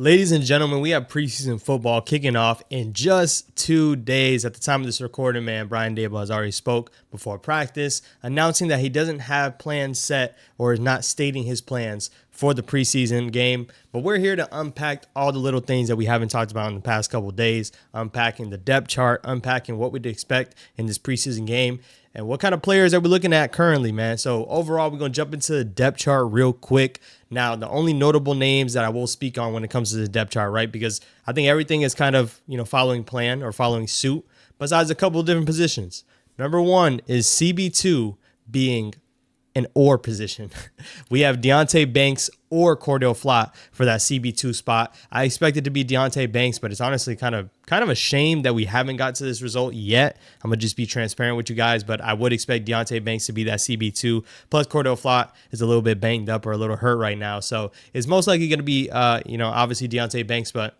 Ladies and gentlemen, we have preseason football kicking off in just 2 days. At the time of this recording, man, Brian Daboll has already spoke before practice, announcing that he doesn't have plans set or is not stating his plans for the preseason game. But we're here to unpack all the little things that we haven't talked about in the past couple of days, unpacking the depth chart, unpacking what we'd expect in this preseason game, and what kind of players are we looking at currently, man. So overall, we're going to jump into the depth chart real quick. Now, the only notable names that I will speak on when it comes to the depth chart, right? Because I think everything is kind of, following plan or following suit, besides a couple of different positions. Number one is CB2 being an or position. We have Deonte Banks or Cordell Flott for that CB2 spot. I expect it to be Deonte Banks, but it's honestly kind of a shame that we haven't got to this result yet. I'm going to just be transparent with you guys, but I would expect Deonte Banks to be that CB2. Plus Cordell Flott is a little bit banged up or a little hurt right now. So it's most likely going to be, obviously Deonte Banks, but,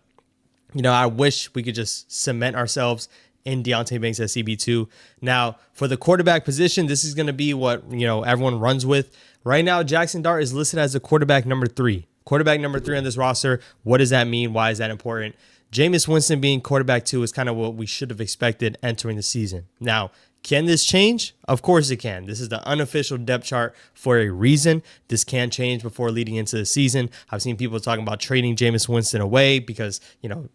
I wish we could just cement ourselves in Deonte Banks at CB2. Now, for the quarterback position, this is going to be what, everyone runs with. Right now, Jaxson Dart is listed as the quarterback number 3. Quarterback number 3 on this roster. What does that mean? Why is that important? Jameis Winston being quarterback 2 is kind of what we should have expected entering the season. Now, can this change? Of course it can. This is the unofficial depth chart for a reason. This can change before leading into the season. I've seen people talking about trading Jameis Winston away because,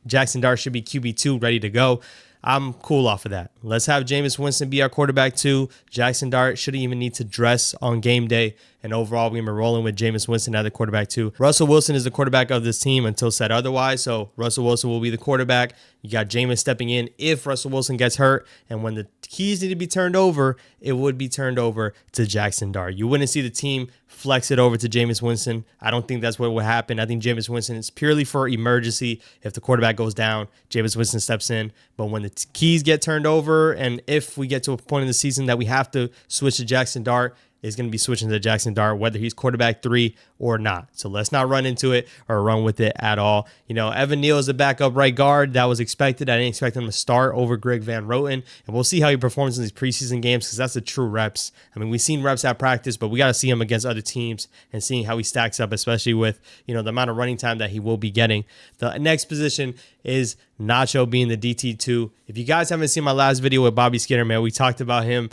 Jaxson Dart should be QB2 ready to go. I'm cool off of that. Let's have Jameis Winston be our quarterback 2. Jaxson Dart shouldn't even need to dress on game day. And overall, we're rolling with Jameis Winston at the quarterback 2. Russell Wilson is the quarterback of this team until said otherwise. So Russell Wilson will be the quarterback. You got Jameis stepping in if Russell Wilson gets hurt. And when the keys need to be turned over, it would be turned over to Jaxson Dart. You wouldn't see the team flex it over to Jameis Winston. I don't think that's what would happen. I think Jameis Winston is purely for emergency. If the quarterback goes down, Jameis Winston steps in. But when the keys get turned over, and if we get to a point in the season that we have to switch to Jaxson Dart, is going to be switching to Jaxson Dart, whether he's quarterback 3 or not. So let's not run into it or run with it at all. Evan Neal is the backup right guard. That was expected. I didn't expect him to start over Greg Van Roten. And we'll see how he performs in these preseason games because that's the true reps. I mean, we've seen reps at practice, but we got to see him against other teams and seeing how he stacks up, especially with, the amount of running time that he will be getting. The next position is Nacho being the DT2. If you guys haven't seen my last video with Bobby Skinner, man, we talked about him,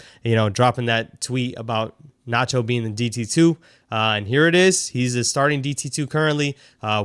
dropping that tweet about Nacho being the DT2, and here it is. He's the starting DT2 currently.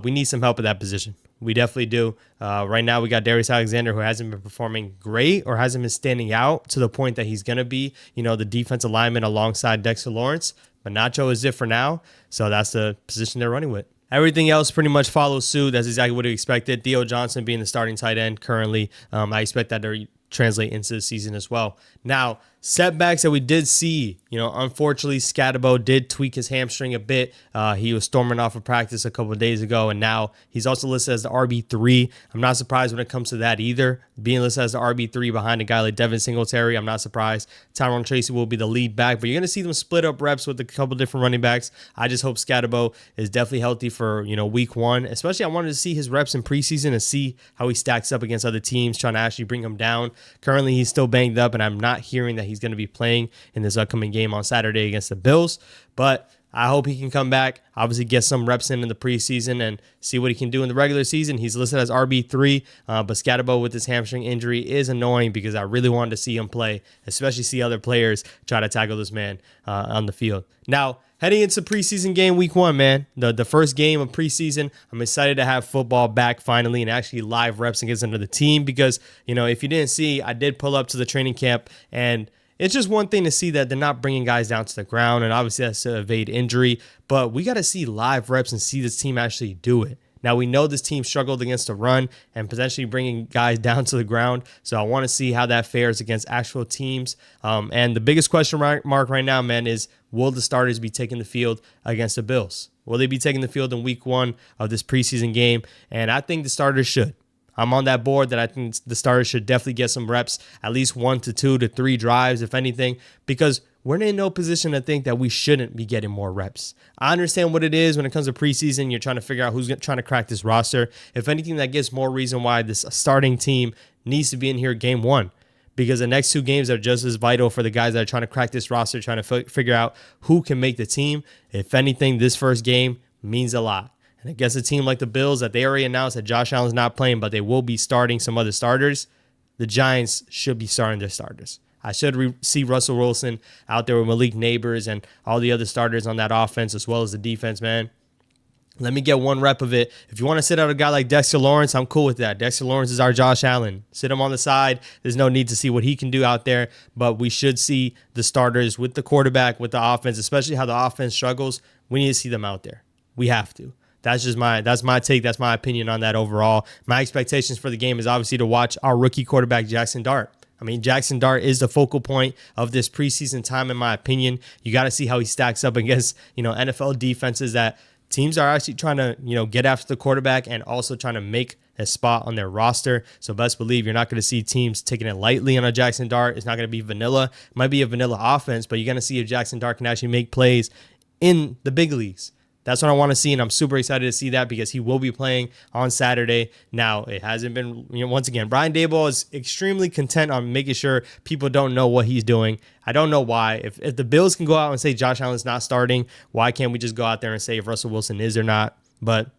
We need some help at that position. We definitely do. Right now, we got Darius Alexander, who hasn't been performing great or hasn't been standing out to the point that he's going to be, the defensive lineman alongside Dexter Lawrence. But Nacho is it for now, so that's the position they're running with. Everything else pretty much follows suit. That's exactly what we expected. Theo Johnson being the starting tight end currently. I expect that to translate into the season as well. Now, setbacks that we did see, unfortunately, Scatabo did tweak his hamstring a bit. He was storming off of practice a couple of days ago, and now he's also listed as the RB3. I'm not surprised when it comes to that either. Being listed as the RB3 behind a guy like Devin Singletary, I'm not surprised. Tyrone Tracy will be the lead back, but you're going to see them split up reps with a couple different running backs. I just hope Scatabo is definitely healthy for, week 1. Especially, I wanted to see his reps in preseason and see how he stacks up against other teams, trying to actually bring him down. Currently, he's still banged up, and I'm not hearing that he's going to be playing in this upcoming game on Saturday against the Bills. But I hope he can come back, obviously get some reps in the preseason and see what he can do in the regular season. He's listed as RB3, but Scatabo with his hamstring injury is annoying because I really wanted to see him play, especially see other players try to tackle this man on the field. Now, heading into preseason game week 1, man, the first game of preseason, I'm excited to have football back finally and actually live reps against another team because, if you didn't see, I did pull up to the training camp and it's just one thing to see that they're not bringing guys down to the ground, and obviously that's to evade injury, but we got to see live reps and see this team actually do it. Now, we know this team struggled against the run and potentially bringing guys down to the ground, so I want to see how that fares against actual teams. And the biggest question mark right now, man, is will the starters be taking the field against the Bills? Will they be taking the field in week 1 of this preseason game? And I think the starters should. I'm on that board that I think the starters should definitely get some reps, at least 1 to 2 to 3 drives, if anything, because we're in no position to think that we shouldn't be getting more reps. I understand what it is when it comes to preseason. You're trying to figure out who's trying to crack this roster. If anything, that gives more reason why this starting team needs to be in here game 1. Because the next 2 games are just as vital for the guys that are trying to crack this roster, trying to figure out who can make the team. If anything, this first game means a lot. and against a team like the Bills that they already announced that Josh Allen's not playing, but they will be starting some other starters, the Giants should be starting their starters. I should see Russell Wilson out there with Malik Neighbors and all the other starters on that offense as well as the defense, man. Let me get one rep of it. If you want to sit out a guy like Dexter Lawrence, I'm cool with that. Dexter Lawrence is our Josh Allen. Sit him on the side. There's no need to see what he can do out there, but we should see the starters with the quarterback, with the offense, especially how the offense struggles. We need to see them out there. We have to. That's my take. That's my opinion on that overall. My expectations for the game is obviously to watch our rookie quarterback, Jaxson Dart. I mean, Jaxson Dart is the focal point of this preseason time, in my opinion. You got to see how he stacks up against, NFL defenses that teams are actually trying to, get after the quarterback and also trying to make a spot on their roster. So best believe you're not going to see teams taking it lightly on a Jaxson Dart. It's not going to be vanilla. It might be a vanilla offense, but you're going to see if Jaxson Dart can actually make plays in the big leagues. That's what I want to see, and I'm super excited to see that because he will be playing on Saturday. Now, it hasn't been, once again, Brian Daboll is extremely content on making sure people don't know what he's doing. I don't know why. If the Bills can go out and say Josh Allen's not starting, why can't we just go out there and say if Russell Wilson is or not? But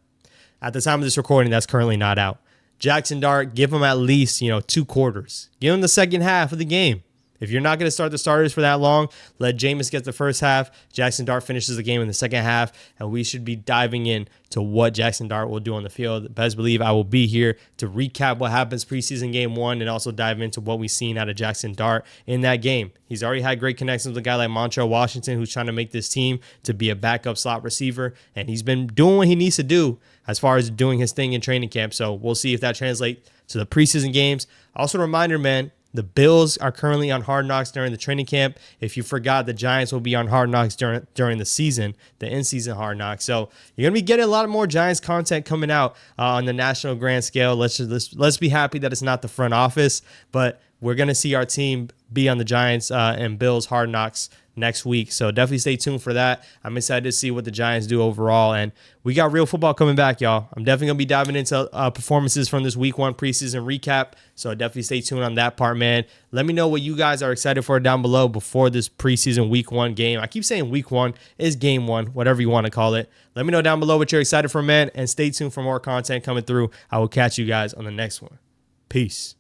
at the time of this recording, that's currently not out. Jaxson Dart, give him at least, 2 quarters. Give him the second half of the game. If you're not going to start the starters for that long, let Jameis get the first half. Jaxson Dart finishes the game in the second half, and we should be diving in to what Jaxson Dart will do on the field. Best believe I will be here to recap what happens preseason game 1 and also dive into what we've seen out of Jaxson Dart in that game. He's already had great connections with a guy like Montrell Washington, who's trying to make this team to be a backup slot receiver, and he's been doing what he needs to do as far as doing his thing in training camp. So we'll see if that translates to the preseason games. Also a reminder, man, the Bills are currently on Hard Knocks during the training camp. If you forgot, the Giants will be on Hard Knocks during the season, the in-season Hard Knocks. So you're going to be getting a lot more Giants content coming out on the national grand scale. Let's be happy that it's not the front office, but we're going to see our team be on the Giants and Bills Hard Knocks next week. So definitely stay tuned for that. I'm excited to see what the Giants do overall. And we got real football coming back, y'all. I'm definitely going to be diving into performances from this week 1 preseason recap. So definitely stay tuned on that part, man. Let me know what you guys are excited for down below before this preseason week 1 game. I keep saying week 1 is game 1, whatever you want to call it. Let me know down below what you're excited for, man. And stay tuned for more content coming through. I will catch you guys on the next one. Peace.